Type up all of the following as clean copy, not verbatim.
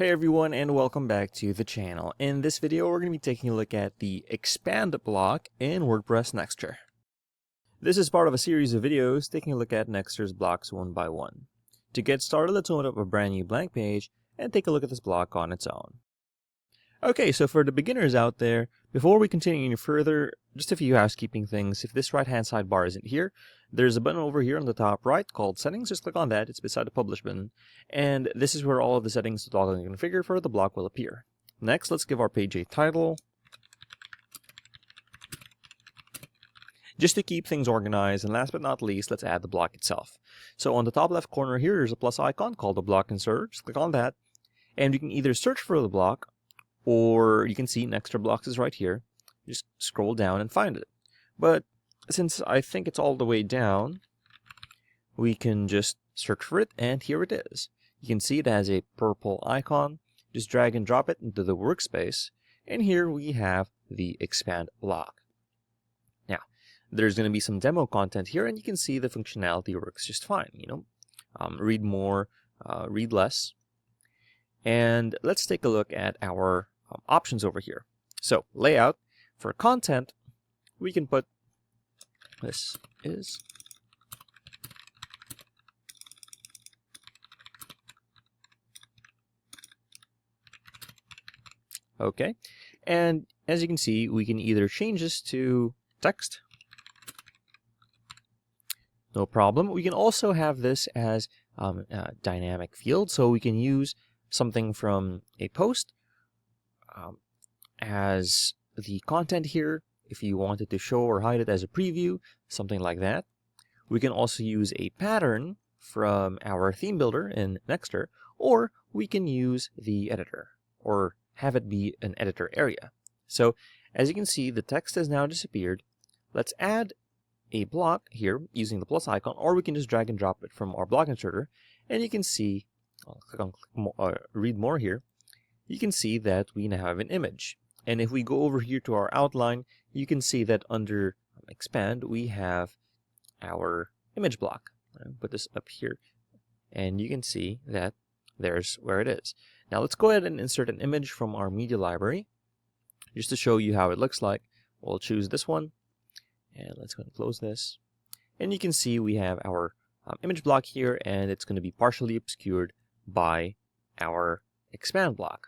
Hey everyone, and welcome back to the channel. In this video we're going to be taking a look at the expand block in WordPress Nextr. This is part of a series of videos taking a look at Nextr's blocks one by one. To get started, let's open up a brand new blank page and take a look at this block on its own. Okay, so for the beginners out there, before we continue any further, just a few housekeeping things. If this right-hand sidebar isn't here, there's a button over here on the top right called Settings. Just click on that. It's beside the Publish button. And this is where all of the settings to toggle and configure for the block will appear. Next, let's give our page a title, just to keep things organized. And last but not least, let's add the block itself. So on the top left corner here, there's a plus icon called the block inserter. Just click on that. And you can either search for the block, or you can see Nextr blocks is right here. Just scroll down and find it. But since I think it's all the way down, we can just search for it, and here it is. You can see it has a purple icon. Just drag and drop it into the workspace, and here we have the expand block. Now, there's going to be some demo content here, and you can see the functionality works just fine. Read more, read less. And let's take a look at our options over here. So layout, for content, we can put this is okay. And as you can see, we can either change this to text, no problem. We can also have this as a dynamic field, so we can use something from a post as the content here if you wanted to show or hide it as a preview, something like that. We can also use a pattern from our theme builder in Nextr, or we can use the editor or have it be an editor area. So as you can see, the text has now disappeared. Let's add a block here using the plus icon, or we can just drag and drop it from our block inserter, and you can see, I'll click on read more here. You can see that we now have an image. And if we go over here to our outline, you can see that under expand, we have our image block. I'll put this up here, and you can see that there's where it is. Now let's go ahead and insert an image from our media library, just to show you how it looks like. We'll choose this one, and let's go and close this. And you can see we have our image block here, and it's going to be partially obscured by our expand block.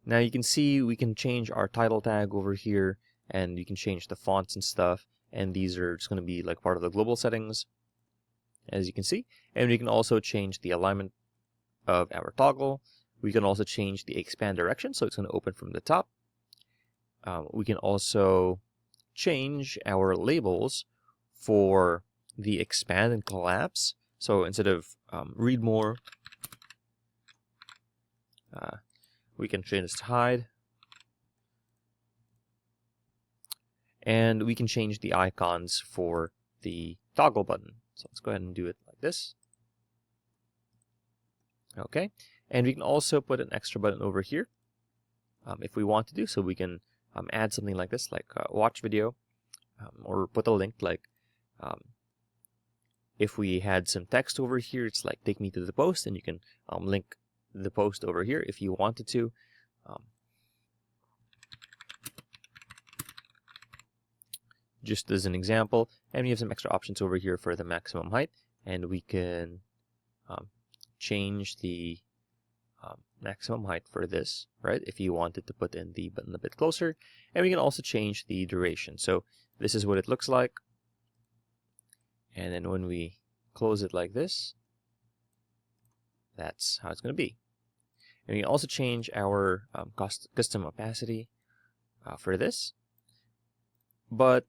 Now you can see we can change our title tag over here, and you can change the fonts and stuff, and these are just going to be like part of the global settings, as you can see. And we can also change the alignment of our toggle. We can also change the expand direction, so it's going to open from the top. We can also change our labels for the expand and collapse. So instead of read more, we can change this to hide. And we can change the icons for the toggle button. So let's go ahead and do it like this. Okay. And we can also put an extra button over here if we want to do so. We can add something like this, like watch video, or put a link like if we had some text over here, it's like take me to the post, and you can link the post over here if you wanted to. Just as an example, and we have some extra options over here for the maximum height, and we can change the maximum height for this, right, if you wanted to put in the button a bit closer. And we can also change the duration. So this is what it looks like, and then when we close it like this, that's how it's going to be. And we can also change our custom opacity for this. But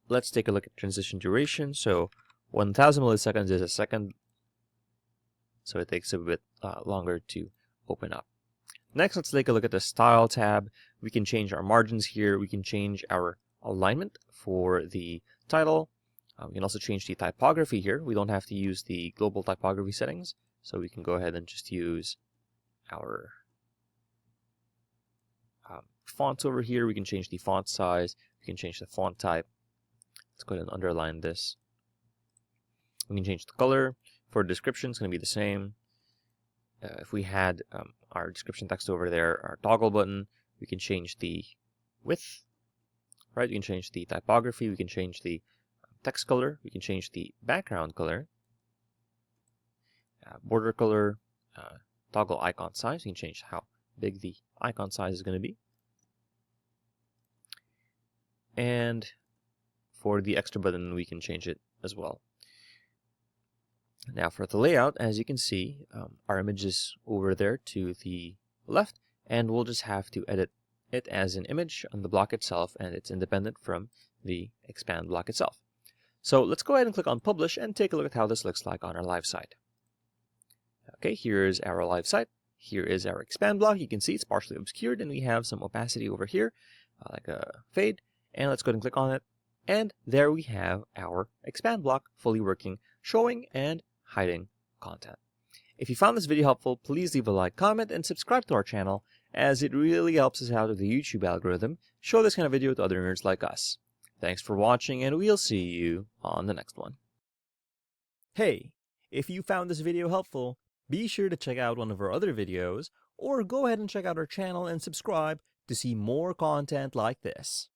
let's take a look at transition duration. So 1000 milliseconds is a second, so it takes a bit longer to open up. Next, let's take a look at the style tab. We can change our margins here. We can change our alignment for the title. We can also change the typography here. We don't have to use the global typography settings, so we can go ahead and just use our fonts over here. We can change the font size. We can change the font type. Let's go ahead and underline this. We can change the color. For description, it's going to be the same. If we had our description text over there, our toggle button. We can change the width, right? We can change the typography. We can change the text color. We can change the background color, border color, toggle icon size. You can change how big the icon size is going to be. And for the extra button, we can change it as well. Now for the layout, as you can see, our image is over there to the left, and we'll just have to edit it as an image on the block itself, and it's independent from the expand block itself. So let's go ahead and click on Publish and take a look at how this looks like on our live site. Okay, here is our live site. Here is our expand block. You can see it's partially obscured, and we have some opacity over here, like a fade. And let's go ahead and click on it. And there we have our expand block fully working, showing and hiding content. If you found this video helpful, please leave a like, comment, and subscribe to our channel, as it really helps us out with the YouTube algorithm. Show this kind of video to other nerds like us. Thanks for watching, and we'll see you on the next one. Hey, if you found this video helpful, be sure to check out one of our other videos, or go ahead and check out our channel and subscribe to see more content like this.